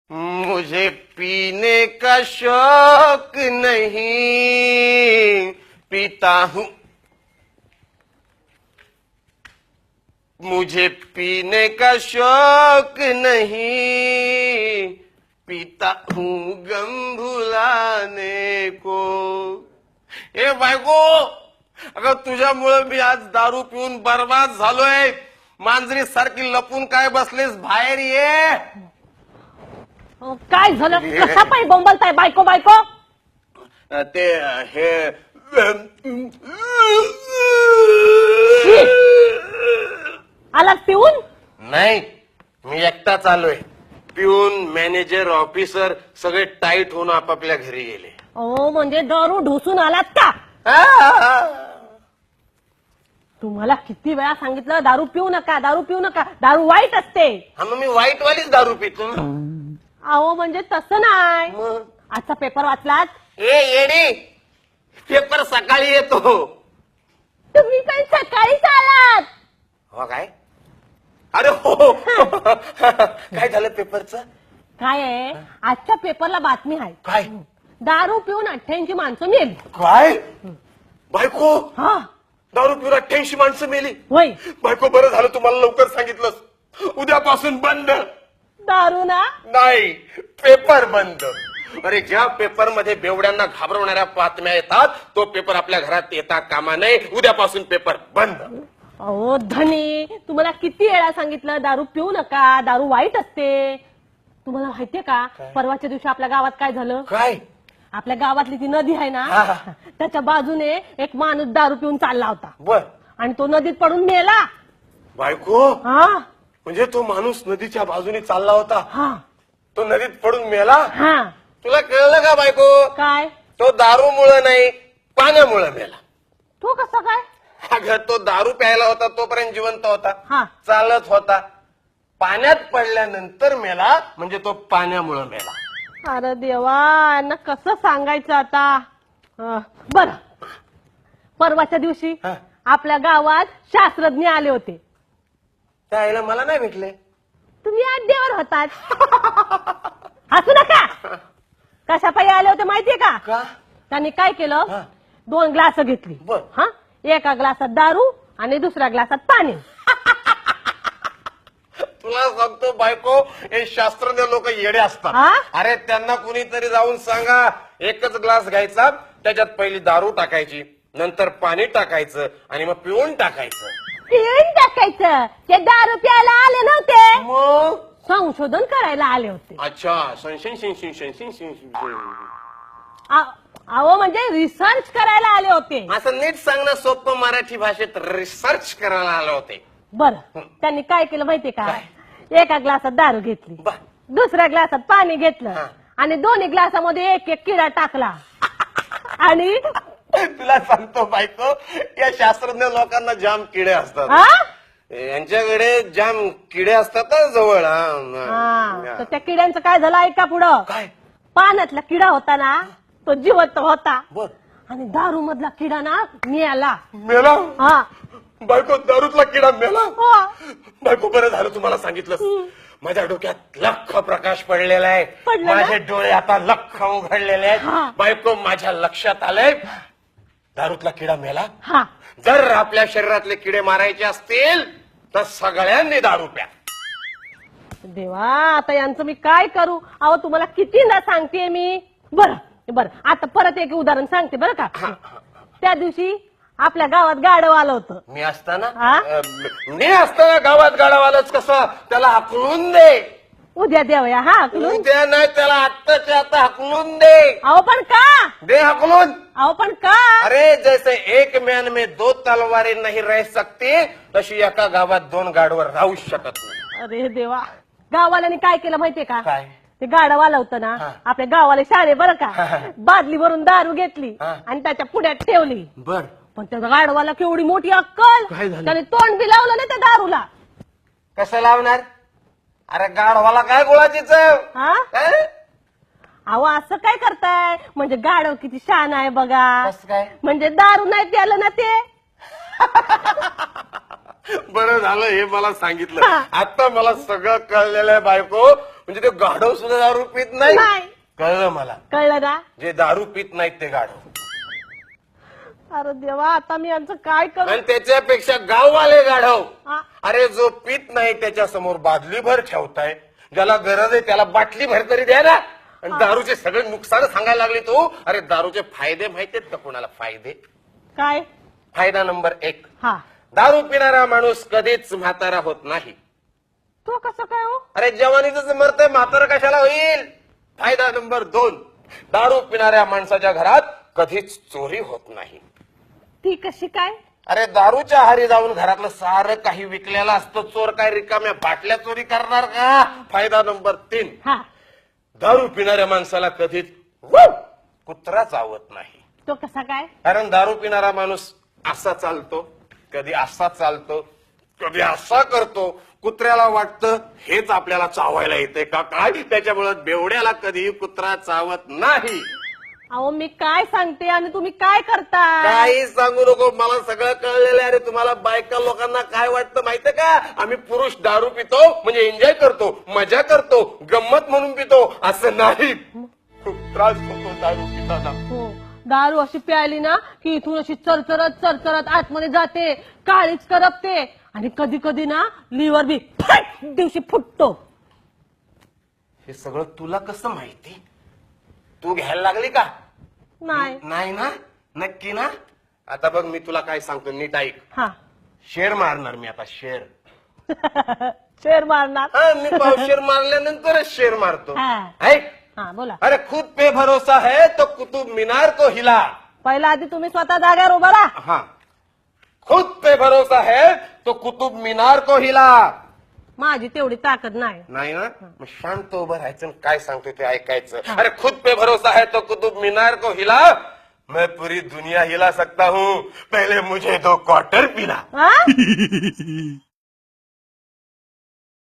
मुझे पीने का शौक नहीं, पीता हूँ। मुझे पीने का शौक नहीं, पीता हूँ गम भुलाने को। ए बायको, अगं तुझ्यामुळे मी आज दारू पिऊन बर्बाद झालोय. मांजरी सारखी लपून काय बसलीस, बाहेर ये. काय झालं? कसा पाय बोंबलताय बायको बायको? ते हे आलात पिऊन? नाही, मी एकटाच आलोय. पिऊन मॅनेजर ऑफिसर सगळे टाईट होऊन आपापल्या घरी गेले. ओ म्हणजे दारू ढोसून आलात का? तुम्हाला किती वेळा सांगितलं दारू पिऊ नका, दारू पिऊ नका, दारू वाईट असते. हा, मग मी वाईट वालीच दारू पितो ना. अहो म्हणजे तसं नाही. मग आजचा पेपर वाचलात? ए येडी, पेपर सकाळी येतो. तुम्ही पण सकाळीच आलात. हो काय? अरे हो. काय झालं पेपरचं? काय आहे, आजच्या पेपरला बातमी आहे. काय? दारू पिऊन 88 माणसं मेली. काय बायको, हा दारू पिऊन 88 माणसं मेली? होय. बायको, बरं झालं तुम्हाला लवकर सांगितलंस. उद्यापासून बंद. दारू ना? नाही, पेपर बंद. अरे ज्या पेपर मध्ये बेवड्यांना घाबरवणाऱ्या बातम्या येतात तो पेपर आपल्या घरात येता कामा नये. उद्यापासून पेपर बंद. अहो धनी, तुम्हाला किती वेळा सांगितलं दारू पिऊ नका, दारू वाईट असते. तुम्हाला माहितीये का, परवाच्या दिवशी आपल्या गावात काय झालं? काय? आपल्या गावातली ती नदी आहे ना, हा. त्याच्या बाजूने एक माणूस दारू पिऊन चालला होता बर. आणि तो नदीत पडून मेला. बायको, हा म्हणजे तो माणूस नदीच्या बाजूने चालला होता, हा तो नदीत पडून मेला? हा. तुला कळलं का बायको? काय? तो दारूमुळे नाही, पाण्यामुळे मेला. तो कसा काय? अगं तो दारू प्यायला होता तोपर्यंत जिवंत होता, हा. चालत होता. पाण्यात पडल्यानंतर मेला म्हणजे तो पाण्यामुळे मेला. अरे देवा, यांना कसं सांगायचं आता? बर, परवाच्या दिवशी हा. आपल्या गावात शास्त्रज्ञ आले होते. त्याला मला नाही भेटले. तुम्ही अड्ड्यावर होतात. हसू नका. कशा पायी आले होते माहितीये का? का? त्यांनी काय केलं, हा. 2 ग्लास घेतली. बर. हा, एका ग्लासात दारू आणि दुसऱ्या ग्लासात पाणी. तुला सांगतो बायको, हे शास्त्रज्ञ लोक येडे असतात. हा? अरे त्यांना कुणीतरी जाऊन सांगा, एकच ग्लास घ्यायचा, त्याच्यात पहिली दारू टाकायची, नंतर पाणी टाकायचं आणि मग पिऊन टाकायचं. पिऊन टाकायचं. ते दारू प्यायला आले नव्हते, मग संशोधन करायला आले होते. अच्छा, अहो म्हणजे रिसर्च करायला आले होते. असं नीट सांगणं सोपं मराठी भाषेत, रिसर्च करायला आले होते. बर, त्यांनी काय केलं माहितीये का? एका ग्लासात दारू घेतली, बर. दुसऱ्या ग्लासात पाणी घेतलं हा. आणि दोन्ही ग्लासामध्ये एक एक किडा टाकला आणि तुला सांगतो बायको, या शास्त्रज्ञ लोकांना जाम किडे असतात. हा? यांच्याकडे जाम किडे असतात ना जवळ. हा, तर त्या किड्यांचं काय झालं ऐका पुढं. काय? पाण्यातला किडा होता ना, तो जिवंत होता बर. आणि दारू मधला किडा ना मेला. मेला? हा बायको, दारूतला किडा मेला? हा. बायको, बरं झालं तुम्हाला सांगितलं. माझ्या डोक्यात लख प्रकाश पडलेला आहे. पडलं ना? माझे डोळे आता लख उघडलेले आहेत. हा. बायको, माझ्या लक्षात आलंय, दारूतला किडा मेला. हा. जर आपल्या शरीरातले किडे मारायचे असतील तर सगळ्यांनी दारू प्या. देवा, आता यांचं मी काय करू? अहो तुम्हाला कितीदा सांगते मी. बरं बरं, आता परत एक उदाहरण सांगते बरं का. त्या दिवशी आपल्या गावात गाढव आलं होतं. मी असताना हा? मी असताना गावात गाडावालाच कसं, त्याला हाकलून दे. उद्या देवया. हा, हाकलून. उद्या नाही, त्याला आत्ताच्या आता हाकलून दे. अहो पण का? दे हाकलून. अहो पण का? अरे जैसे एक म्यान में 2 तलवारें नहीं रह सकती, तशी एका गावात 2 गाडवर राहू शकत नाही. अरे देवा, गावाल्याने काय केलं माहितीये का? काय? ते गाढव आलं होतं ना, हा. आपल्या गावाला शाळे बरं का, बादली भरून दारू घेतली हा. आणि त्याच्या पुढ्यात ठेवली. बर. पण त्या गाढवाला केवढी मोठी अक्कल, काय झालं? त्याने तोंड बी लावलं नाही त्या दारूला. कसं लावणार? अरे गाढवाला काय गुळाची चव? हा? काय? अहो असं काय करताय? म्हणजे गाढव किती शान आहे बघा. कसं काय? म्हणजे दारू नाही प्यालं ना ते. बरं झालं हे मला सांगितलं. हा. आता मला सगळं कळलेलं आहे बायको. म्हणजे ते गाढव सुद्धा दारू पित नाही. नाही. कळलं मला. कळलं ना? जे दारू पित नाहीत ते गाढव. अरे देवा, आता मी यांचं काय करू? आणि त्याच्यापेक्षा गाववाले गाढव. आ, अरे जो पित नाही त्याच्या समोर बादलीभर ठेवताय, ज्याला गरज आहे त्याला बाटली भर तरी द्या ना. आणि दारूचे सगळे नुकसान सांगायला लागले तू. अरे दारूचे फायदे माहितीत का कोणाला? फायदे काय? फायदा नंबर 1, हा, दारू पिणारा माणूस कधीच म्हातारा होत नाही. तो कसं काय हो? अरे जवानीच मरतय, म्हातारा कशाला होईल? फायदा नंबर 2, दारू पिणाऱ्या माणसाच्या घरात कधीच चोरी होत नाही. ती कशी काय? अरे दारूच्या आहारी जाऊन घरातलं सारं काही विकलेलं असतं, चोर काय रिकाम्या बाटल्या चोरी करणार का? फायदा नंबर 3, हा, दारू पिणाऱ्या माणसाला कधीच कुत्रा चावत नाही. तो कसा काय? कारण दारू पिणारा माणूस असा चालतो, कधी असा चालतो, कधी असा करतो. कुत्र्याला वाटतं हेच आपल्याला चावायला येते का काय, त्याच्यामुळे बेवड्याला कधी कुत्रा चावत नाही. अहो मी काय सांगते आणि तुम्ही काय करता? काही सांगू नको, मला सगळं कळलेलं आहे. अरे तुम्हाला बायका लोकांना काय वाटतं माहितीये का? आम्ही पुरुष दारू पितो म्हणजे एन्जॉय करतो, मजा करतो, गंमत म्हणून पितो, असं नाही. खूप त्रास होतो दारू पिताना. हो, दारू अशी प्यायली ना की इथून अशी चरचरत आतमध्ये जाते, काळीच करपते आणि कधी कधी ना लिव्हर बी फट दिवशी फुटतो. हे सगळं तुला कसं माहिती? तू घ्यायला लागली का? नाही. नाही ना? नक्की ना? आता बघ मी तुला काय सांगतो, नीट ऐक. हा. शेर मारणार मी आता, शेर. शेर मारणार? हा, मी पावशेर मारल्यानंतरच शेर मारतो. हा. ऐक. हा, बोला. अरे खुद पे भरोसा है तो कुतुब मीनार को हिला. पहिला आधी तुम्ही स्वतः जाग्यावर उभा राहा. हा, खुद पे भरोसा है तो कुतुब मीनार को हिला. माझी तेवढी ताकद नाही. नाही ना? मग शांत उभं राहायचं आणि काय सांगतो ते ऐकायचं. अरे खुद पे भरोसा है तो कुतुब मीनार को हिला, मैं पूरी दुनिया हिला सकता हूँ, पहले मुझे 2 क्वार्टर पिला. हा?